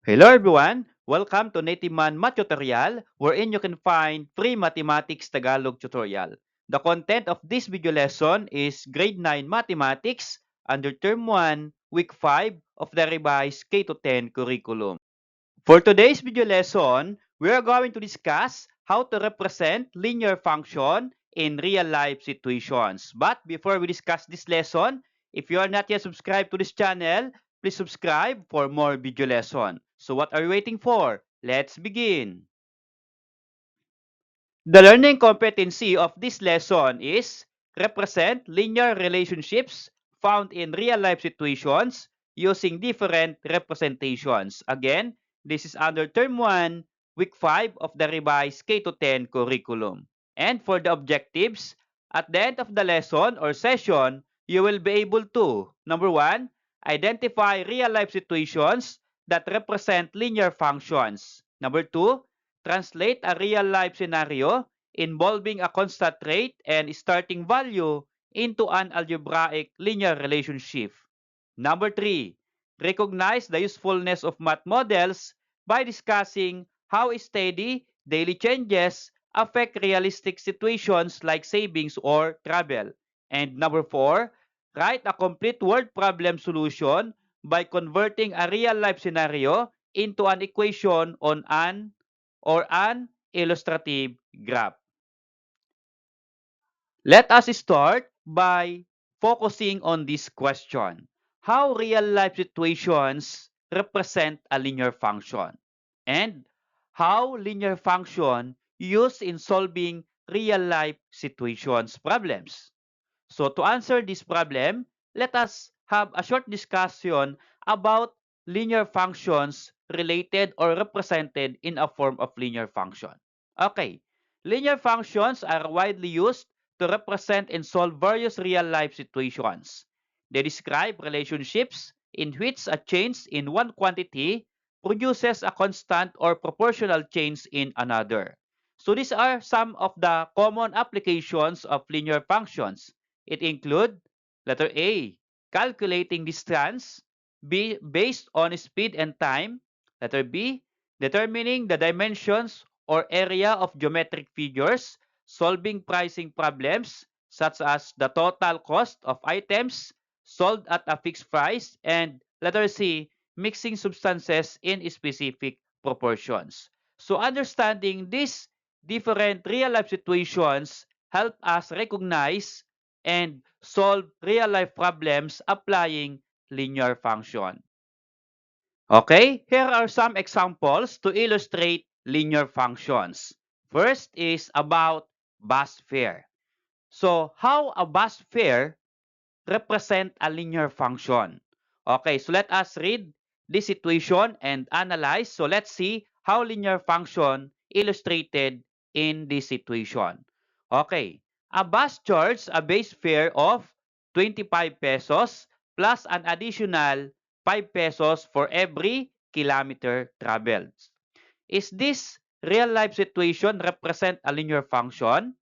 Hello everyone! Welcome to Native Man Math Tutorial, wherein you can find free mathematics Tagalog tutorial. The content of this video lesson is Grade 9 Mathematics under Term 1, Week 5 of the revised K-10 curriculum. For today's video lesson, we are going to discuss how to represent linear function in real-life situations. But before we discuss this lesson, if you are not yet subscribed to this channel, please subscribe for more video lesson. So what are you waiting for? Let's begin! The learning competency of this lesson is represent linear relationships found in real-life situations using different representations. Again, this is under Term 1, Week 5 of the revised K-10 curriculum. And for the objectives, at the end of the lesson or session, you will be able to, number 1, identify real-life situations that represent linear functions. Number 2, translate a real-life scenario involving a constant rate and starting value into an algebraic linear relationship. Number 3, recognize the usefulness of math models by discussing how steady daily changes affect realistic situations like savings or travel. And number 4, write a complete word problem solution by converting a real-life scenario into an equation on an illustrative graph. Let us start by focusing on this question. How real-life situations represent a linear function? And how linear function used in solving real-life situations problems? So to answer this problem, let us have a short discussion about linear functions related or represented in a form of linear function. Okay, linear functions are widely used to represent and solve various real-life situations. They describe relationships in which a change in one quantity produces a constant or proportional change in another. So these are some of the common applications of linear functions. It include letter A, calculating distance, B, based on speed and time, letter B, determining the dimensions or area of geometric figures, solving pricing problems such as the total cost of items sold at a fixed price, and letter C, mixing substances in specific proportions. So understanding these different real-life situations help us recognize and solve real-life problems applying linear function. Okay, here are some examples to illustrate linear functions. First is about bus fare. So, how a bus fare represent a linear function? Okay, so let us read this situation and analyze. So, let's see how linear function illustrated in this situation. Okay, a bus charges a base fare of 25 pesos plus an additional 5 pesos for every kilometer traveled. Is this real life situation represent a linear function?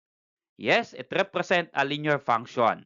Yes, it represents a linear function.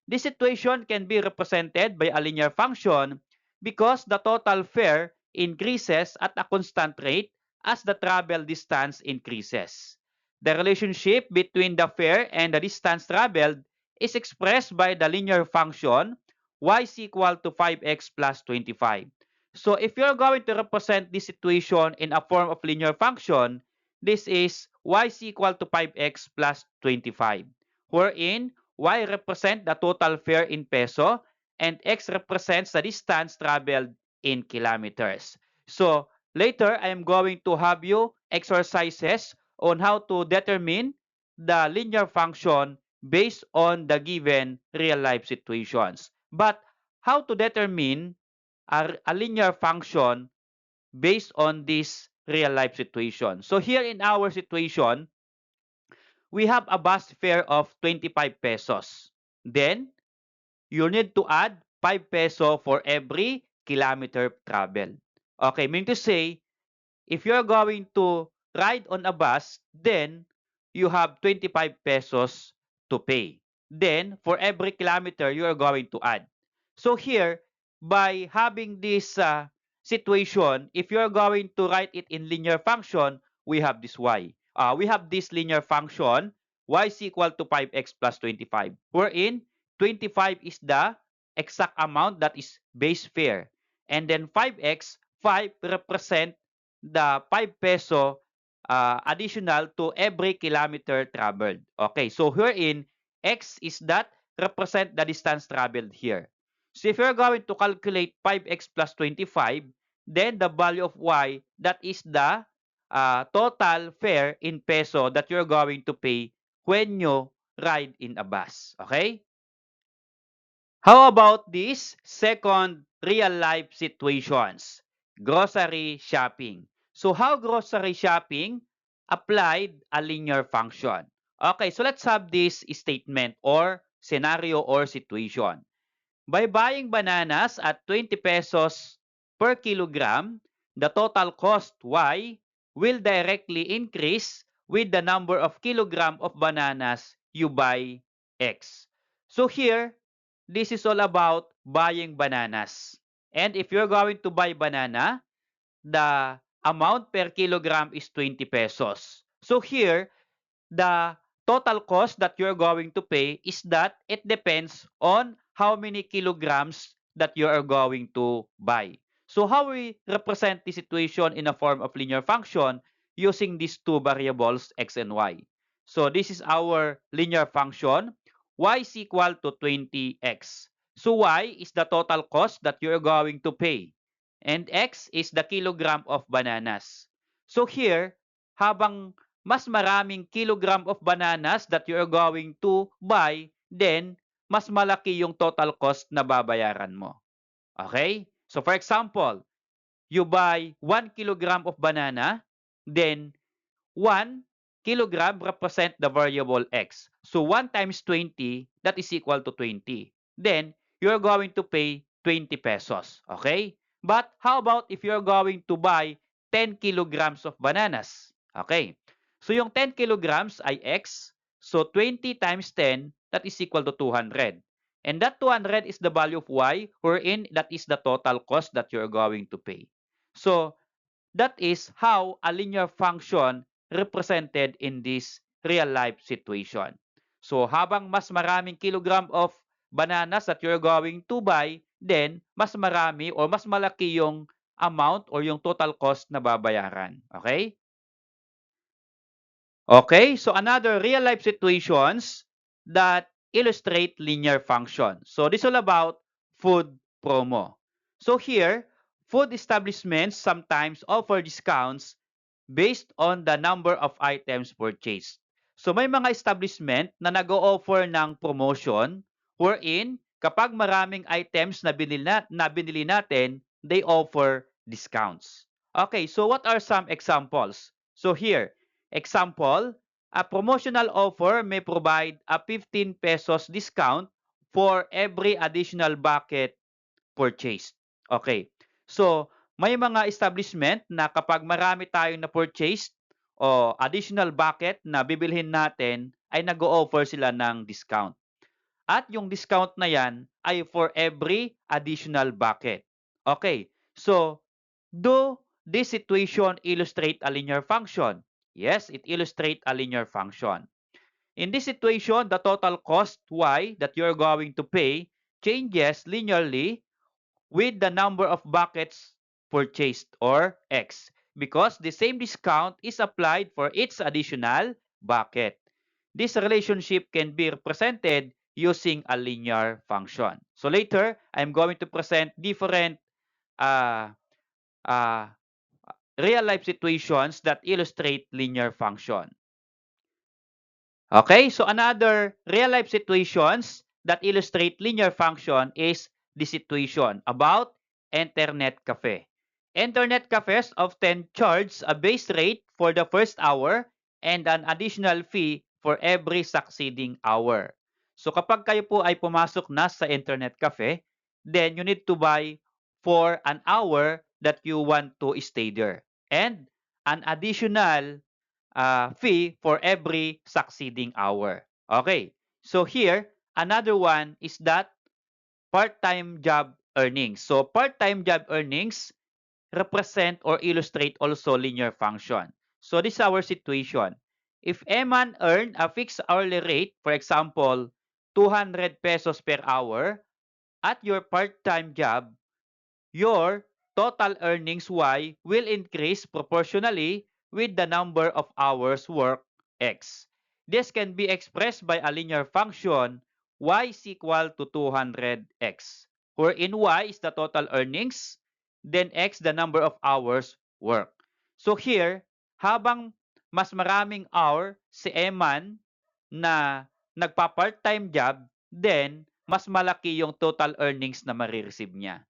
This situation can be represented by a linear function because the total fare increases at a constant rate as the travel distance increases. The relationship between the fare and the distance traveled is expressed by the linear function y is equal to 5x plus 25. So if you're going to represent this situation in a form of linear function, this is y is equal to 5x plus 25, wherein y represents the total fare in peso and x represents the distance traveled in kilometers. So later, I am going to have you exercises on how to determine the linear function based on the given real-life situations. But how to determine a linear function based on this real life situation. So here in our situation, we have a bus fare of 25 pesos. Then, you need to add 5 peso for every kilometer traveled. Okay, meaning to say, if you're going to ride on a bus, then you have 25 pesos to pay. Then, for every kilometer, you are going to add. So here, by having this situation, if you're going to write it in linear function, we have this y. We have this linear function, y is equal to 5x plus 25, wherein 25 is the exact amount that is base fare. And then 5x, 5 represent the 5 peso additional to every kilometer traveled. Okay, so herein, x is that represent the distance traveled here. So if you're going to calculate 5x plus 25, then the value of y, that is the total fare in peso that you're going to pay when you ride in a bus. Okay? How about this second real-life situations? Grocery shopping. So how grocery shopping applied a linear function? Okay, so let's have this statement or scenario or situation. By buying bananas at 20 pesos per kilogram, the total cost Y will directly increase with the number of kilogram of bananas you buy X. So here, this is all about buying bananas. And if you're going to buy banana, the amount per kilogram is 20 pesos. So here, the total cost that you're going to pay is that it depends on how many kilograms that you are going to buy. So how we represent the situation in a form of linear function using these two variables x and y. So this is our linear function. Y is equal to 20x. So y is the total cost that you're going to pay. And x is the kilogram of bananas. So here, habang mas maraming kilogram of bananas that you're going to buy, then mas malaki yung total cost na babayaran mo. Okay? So for example, you buy 1 kilogram of banana, then 1 kilogram represent the variable x. So 1 times 20, that is equal to 20. Then, you're going to pay 20 pesos. Okay? But how about if you're going to buy 10 kilograms of bananas? Okay. So yung 10 kilograms ay x. So 20 times 10, that is equal to 200. And that 200 is the value of y, wherein that is the total cost that you're going to pay. So that is how a linear function represented in this real-life situation. So habang mas maraming kilogram of bananas that you're going to buy, then mas marami or mas malaki yung amount or yung total cost na babayaran. Okay? Okay, so another real-life situations that illustrate linear function. So this is all about food promo. So here, food establishments sometimes offer discounts based on the number of items purchased. So may mga establishment na nag-o-offer ng promotion wherein kapag maraming items na binili natin, they offer discounts. Okay, so what are some examples? So here, example, a promotional offer may provide a 15 pesos discount for every additional bucket purchased. Okay. So, may mga establishment na kapag marami tayong na-purchase o additional bucket na bibilhin natin, ay nag-o-offer sila ng discount. At yung discount na yan ay for every additional bucket. Okay. So, do this situation illustrate a linear function? Yes, it illustrates a linear function. In this situation, the total cost y that you're going to pay changes linearly with the number of buckets purchased or X because the same discount is applied for each additional bucket. This relationship can be represented using a linear function. So later, I'm going to present different uh, uh, real-life situations that illustrate linear function. Okay, so another real-life situations that illustrate linear function is the situation about internet cafe. Internet cafes often charge a base rate for the first hour and an additional fee for every succeeding hour. So kapag kayo po ay pumasok na sa internet cafe, then you need to buy for an hour that you want to stay there. And an additional fee for every succeeding hour. Okay. So here, another one is that part-time job earnings. So part-time job earnings represent or illustrate also linear function. So this is our situation. If Eman earned a fixed hourly rate, for example, 200 pesos per hour at your part-time job, your total earnings Y will increase proportionally with the number of hours worked X. This can be expressed by a linear function Y is equal to 200X, wherein Y is the total earnings, then X the number of hours worked. So here, habang mas maraming hour si Eman na nagpa-part-time job, then mas malaki yung total earnings na marireceive niya.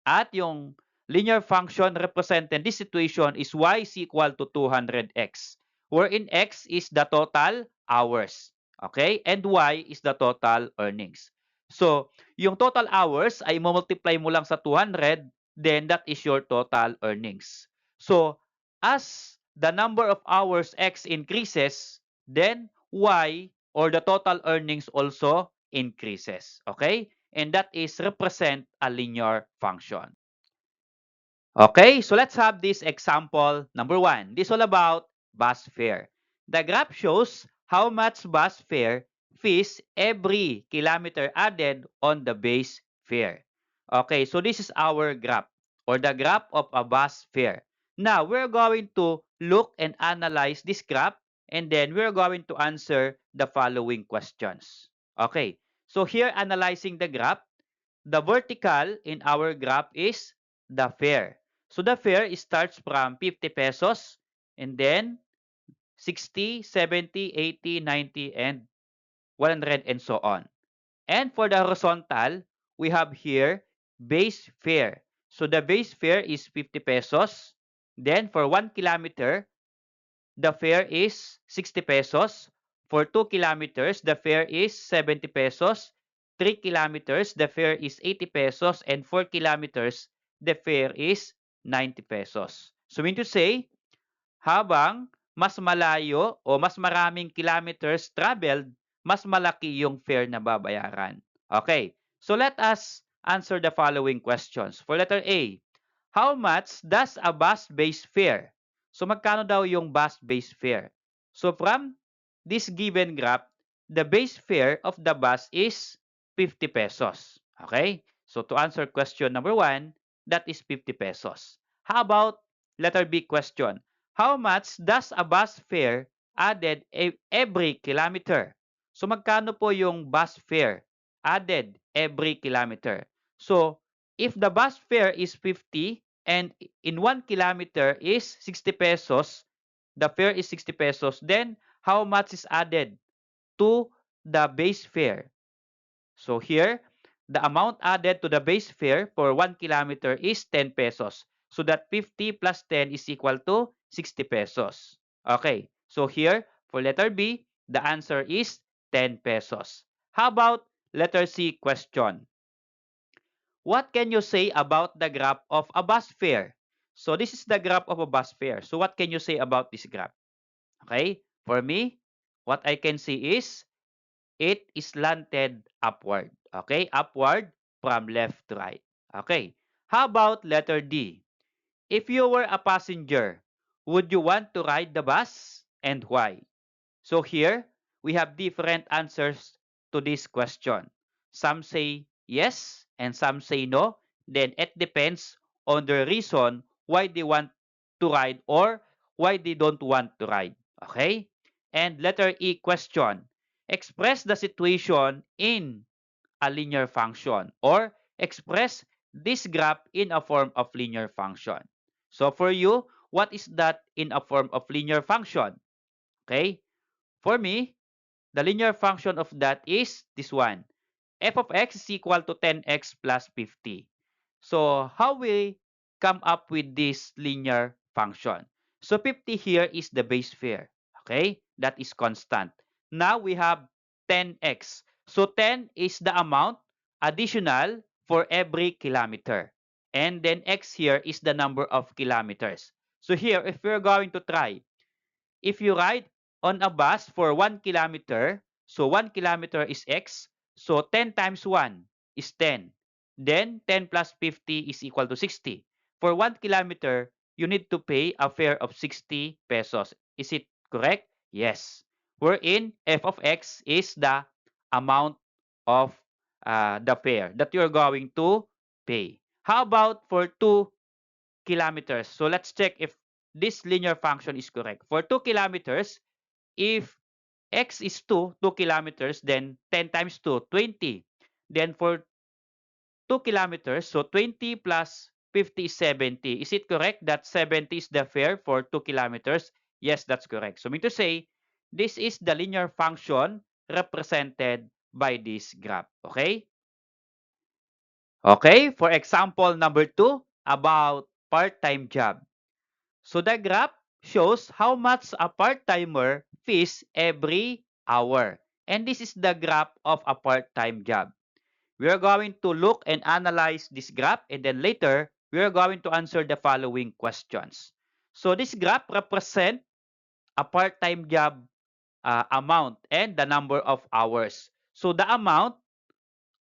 At yung linear function represented in this situation is y is equal to 200x, wherein x is the total hours. Okay? And y is the total earnings. So, yung total hours ay multiply mo lang sa 200, then that is your total earnings. So, as the number of hours x increases, then y or the total earnings also increases. Okay? And that is represent a linear function. Okay, so let's have this example number 1. This is all about bus fare. The graph shows how much bus fare fees every kilometer added on the base fare. Okay, so this is our graph or the graph of a bus fare. Now, we're going to look and analyze this graph and then we're going to answer the following questions. Okay, so here analyzing the graph, the vertical in our graph is the fare. So the fare starts from 50 pesos and then 60, 70, 80, 90, and 100 and so on. And for the horizontal, we have here base fare. So the base fare is 50 pesos. Then for 1 kilometer, the fare is 60 pesos. For 2 kilometers, the fare is 70 pesos. 3 kilometers, the fare is 80 pesos. And 4 kilometers, the fare is 90 pesos. So mean to say, habang mas malayo o mas maraming kilometers traveled, mas malaki yung fare na babayaran. Okay, so let us answer the following questions. For letter A, how much does a bus base fare? So magkano daw yung bus base fare? So from this given graph, the base fare of the bus is 50 pesos. Okay, so to answer question number 1, that is 50 pesos. How about letter B question? How much does a bus fare added every kilometer? So magkano po yung bus fare added every kilometer? So if the bus fare is 50 and in 1 kilometer is 60 pesos, the fare is 60 pesos, then how much is added to the base fare? So here, the amount added to the base fare for 1 kilometer is 10 pesos. So that 50 plus 10 is equal to 60 pesos. Okay, so here, for letter B, the answer is 10 pesos. How about letter C question? What can you say about the graph of a bus fare? So this is the graph of a bus fare. So what can you say about this graph? Okay, for me, what I can see is it is slanted upward. Okay, upward from left to right. Okay, how about letter D? If you were a passenger, would you want to ride the bus and why? So here, we have different answers to this question. Some say yes and some say no. Then it depends on the reason why they want to ride or why they don't want to ride. Okay? And letter E question. Express the situation in a linear function or express this graph in a form of linear function. So for you, what is that in a form of linear function? Okay? For me, the linear function of that is this one. F of x is equal to 10x plus 50. So how we come up with this linear function? So 50 here is the base fare. Okay? That is constant. Now we have 10x. So 10 is the amount additional for every kilometer. And then x here is the number of kilometers. So here, if we're going to try, if you ride on a bus for 1 kilometer, so 1 kilometer is x, so 10 times 1 is 10. Then 10 plus 50 is equal to 60. for 1 kilometer, you need to pay a fare of 60 pesos. Is it correct? Yes. Wherein f of x is the amount of the fare that you're going to pay. How about for 2 kilometers? So let's check if this linear function is correct. For 2 kilometers, if x is 2 kilometers, then 10 times 2, 20. Then for 2 kilometers, so 20 plus 50 is 70. Is it correct that 70 is the fare for 2 kilometers? Yes, that's correct. So mean to say, this is the linear function represented by this graph. Okay? Okay, for example number 2, about part-time job. So the graph shows how much a part-timer fees every hour. And this is the graph of a part-time job. We are going to look and analyze this graph, and then later, we are going to answer the following questions. So this graph represents a part-time job amount and the number of hours. So the amount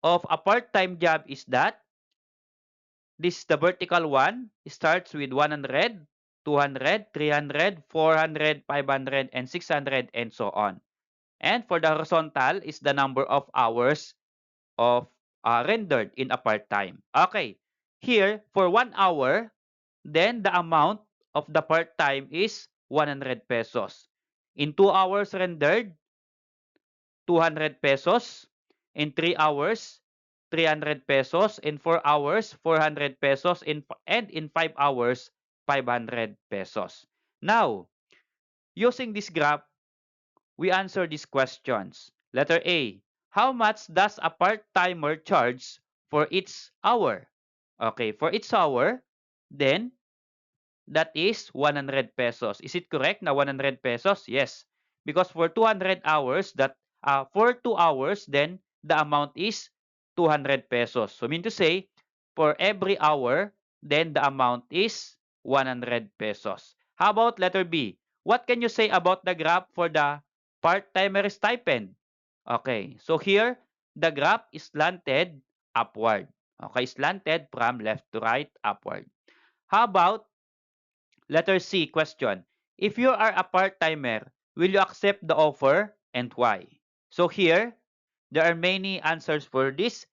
of a part-time job is that this is the vertical one. It starts with 100, 200, 300, 400, 500, and 600, and so on. And for the horizontal is the number of hours of rendered in a part-time. Okay, here for 1 hour, then the amount of the part-time is 100 pesos. In 2 hours rendered, 200 pesos. In 3 hours, 300 pesos. In 4 hours, 400 pesos. And in 5 hours, 500 pesos. Now, using this graph, we answer these questions. Letter A, how much does a part-timer charge for each hour? Okay, for each hour, then that is 100 pesos. Is it correct na 100 pesos? Yes. Because for 200 hours, for 2 hours, then the amount is 200 pesos. So mean to say, for every hour, then the amount is 100 pesos. How about letter B? What can you say about the graph for the part-timer stipend? Okay, so here, the graph is slanted upward. Okay, slanted from left to right, upward. How about letter C question? If you are a part-timer, will you accept the offer and why? So here, there are many answers for this.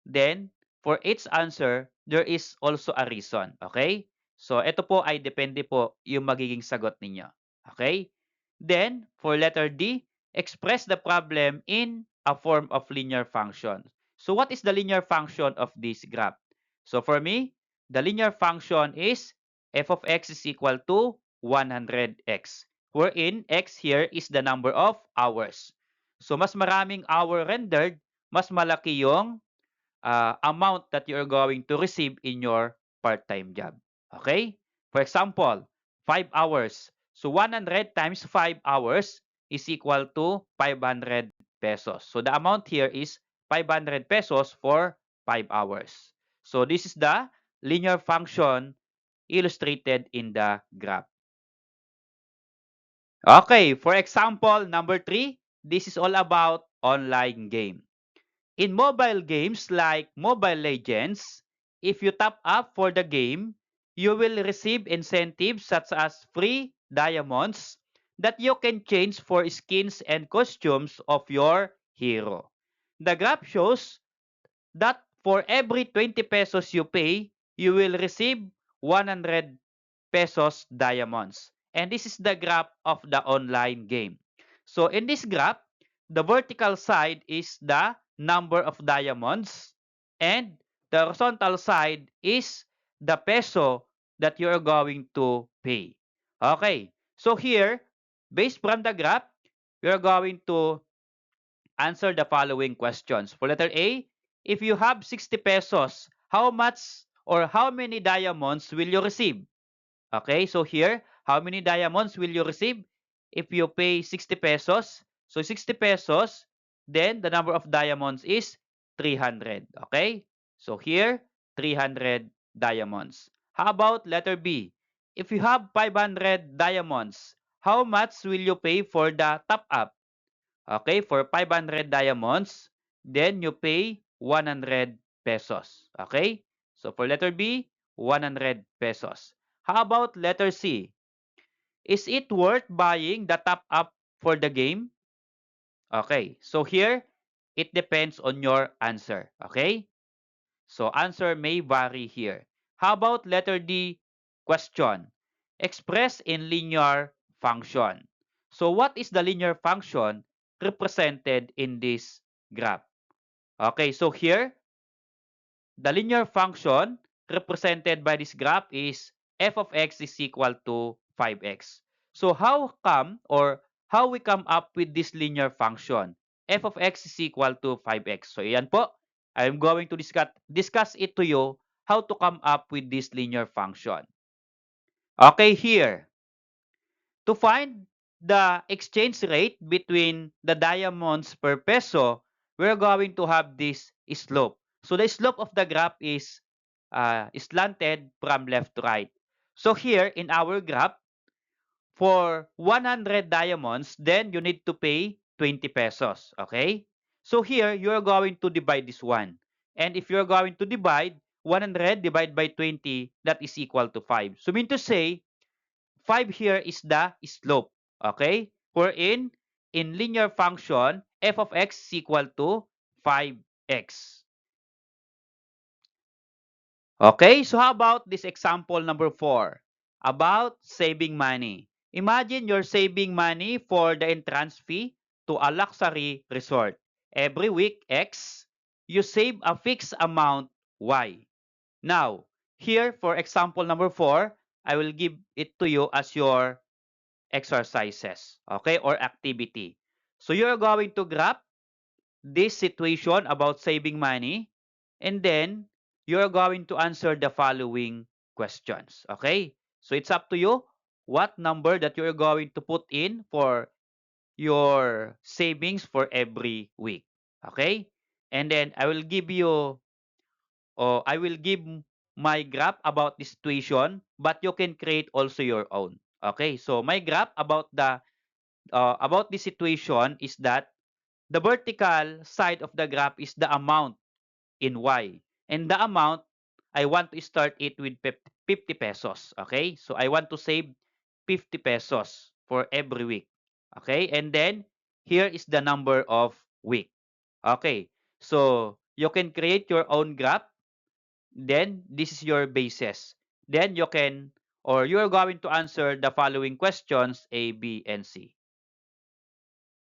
Then, for each answer, there is also a reason. Okay? So, ito po ay depende po yung magiging sagot ninyo. Okay? Then, for letter D, express the problem in a form of linear function. So, what is the linear function of this graph? So, for me, the linear function is f of x is equal to 100x, wherein x here is the number of hours. So, mas maraming hour rendered, mas malaki yung amount that you're going to receive in your part-time job. Okay? For example, 5 hours. So 100 times 5 hours is equal to 500 pesos. So the amount here is 500 pesos for 5 hours. So this is the linear function illustrated in the graph. Okay, for example, number 3, this is all about online game. In mobile games like Mobile Legends, if you top up for the game, you will receive incentives such as free diamonds that you can change for skins and costumes of your hero. The graph shows that for every 20 pesos you pay, you will receive 100 pesos diamonds. And this is the graph of the online game. So in this graph, the vertical side is the number of diamonds and the horizontal side is the peso that you are going to pay. Okay, so here, based from the graph, we are going to answer the following questions. For letter A, if you have 60 pesos, how much or how many diamonds will you receive? Okay, so here, how many diamonds will you receive if you pay 60 pesos? So 60 pesos, then the number of diamonds is 300. Okay, so here, 300 diamonds. How about letter B? If you have 500 diamonds, how much will you pay for the top up? Okay, for 500 diamonds, then you pay 100 pesos. Okay? So for letter B, 100 pesos. How about letter C? Is it worth buying the top up for the game? Okay, so here, it depends on your answer. Okay? So answer may vary here. How about letter D? Question. Express in linear function. So what is the linear function represented in this graph? Okay, so here, the linear function represented by this graph is f of x is equal to 5x. So how come or how we come up with this linear function? F of x is equal to 5x. So yan po, I'm going to discuss it to you how to come up with this linear function. Okay, here. To find the exchange rate between the diamonds per peso, we're going to have this slope. So the slope of the graph is slanted from left to right. So here in our graph, for 100 diamonds, then you need to pay 20 pesos. Okay? So here, you're going to divide this one. And if you're going to divide 100 divided by 20, that is equal to 5. So mean to say, 5 here is the slope. Okay? Wherein, in linear function, f of x is equal to 5x. Okay, so how about this example number 4? About saving money. Imagine you're saving money for the entrance fee to a luxury resort. Every week, X, you save a fixed amount, Y. Now, here for example number 4, I will give it to you as your exercises, okay, or activity. So you're going to graph this situation about saving money, and then you're going to answer the following questions. Okay? So it's up to you what number that you're going to put in for your savings for every week. Okay? And then I will give my graph about the situation, but you can create also your own. Okay? So my graph about the situation is that the vertical side of the graph is the amount in Y. And the amount, I want to start it with 50 pesos. Okay? So I want to save 50 pesos for every week. Okay? And then, here is the number of week. Okay? So, you can create your own graph. Then, this is your basis. Then, you can, or you're going to answer the following questions A, B, and C.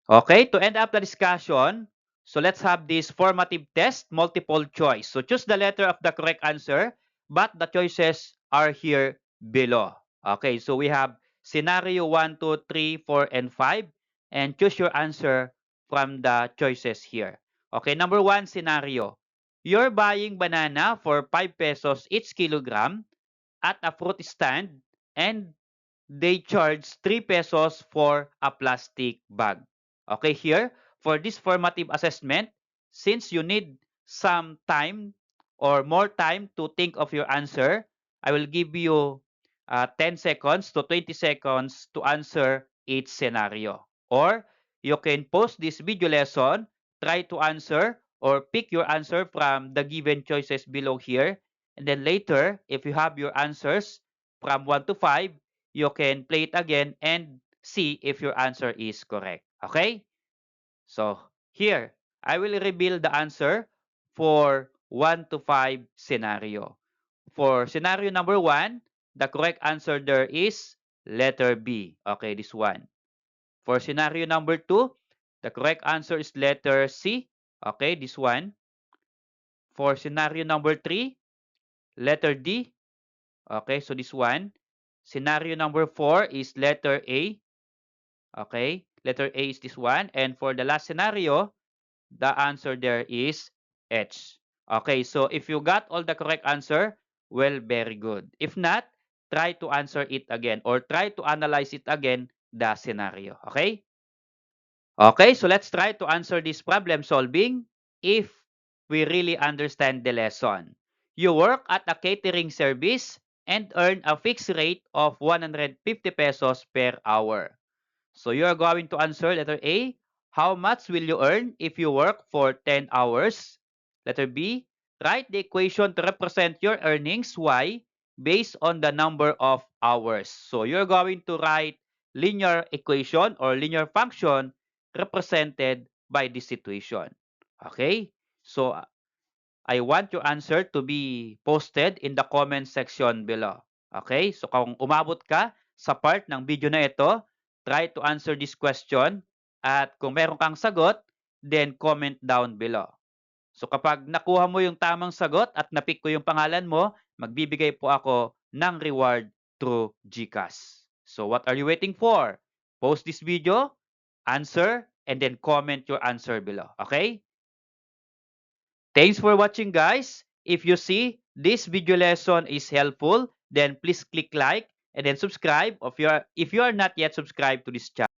Okay, to end up the discussion, so let's have this formative test, multiple choice. So choose the letter of the correct answer, but the choices are here below. Okay, so we have scenario 1, 2, 3, 4, and 5, and choose your answer from the choices here. Okay, number 1 scenario. You're buying banana for 5 pesos each kilogram at a fruit stand, and they charge 3 pesos for a plastic bag. Okay, here, for this formative assessment, since you need some time or more time to think of your answer, I will give you 10 seconds to 20 seconds to answer each scenario. Or you can pause this video lesson, try to answer or pick your answer from the given choices below here. And then later, if you have your answers from 1 to 5, you can play it again and see if your answer is correct. Okay? So here, I will reveal the answer for 1 to 5 scenario. For scenario number 1, the correct answer there is letter B. Okay, this one. For scenario number 2, the correct answer is letter C. Okay, this one. For scenario number 3, letter D. Okay, so this one. Scenario number 4 is letter A. Okay, letter A is this one. And for the last scenario, the answer there is H. Okay, so if you got all the correct answer, well, very good. If not, try to answer it again or try to analyze it again, the scenario. Okay? Okay, so let's try to answer this problem solving if we really understand the lesson. You work at a catering service and earn a fixed rate of 150 pesos per hour. So you are going to answer letter A. How much will you earn if you work for 10 hours? Letter B. Write the equation to represent your earnings. Y. based on the number of hours. So you're going to write linear equation or linear function represented by this situation. Okay? So I want your answer to be posted in the comment section below. Okay? So kung umabot ka sa part ng video na ito, try to answer this question at kung meron kang sagot, then comment down below. So kapag nakuha mo yung tamang sagot at napick ko yung pangalan mo, magbibigay po ako ng reward through GCash. So what are you waiting for? Post this video, answer, and then comment your answer below. Okay? Thanks for watching, guys. If you see this video lesson is helpful, then please click like and then subscribe if you are not yet subscribed to this channel.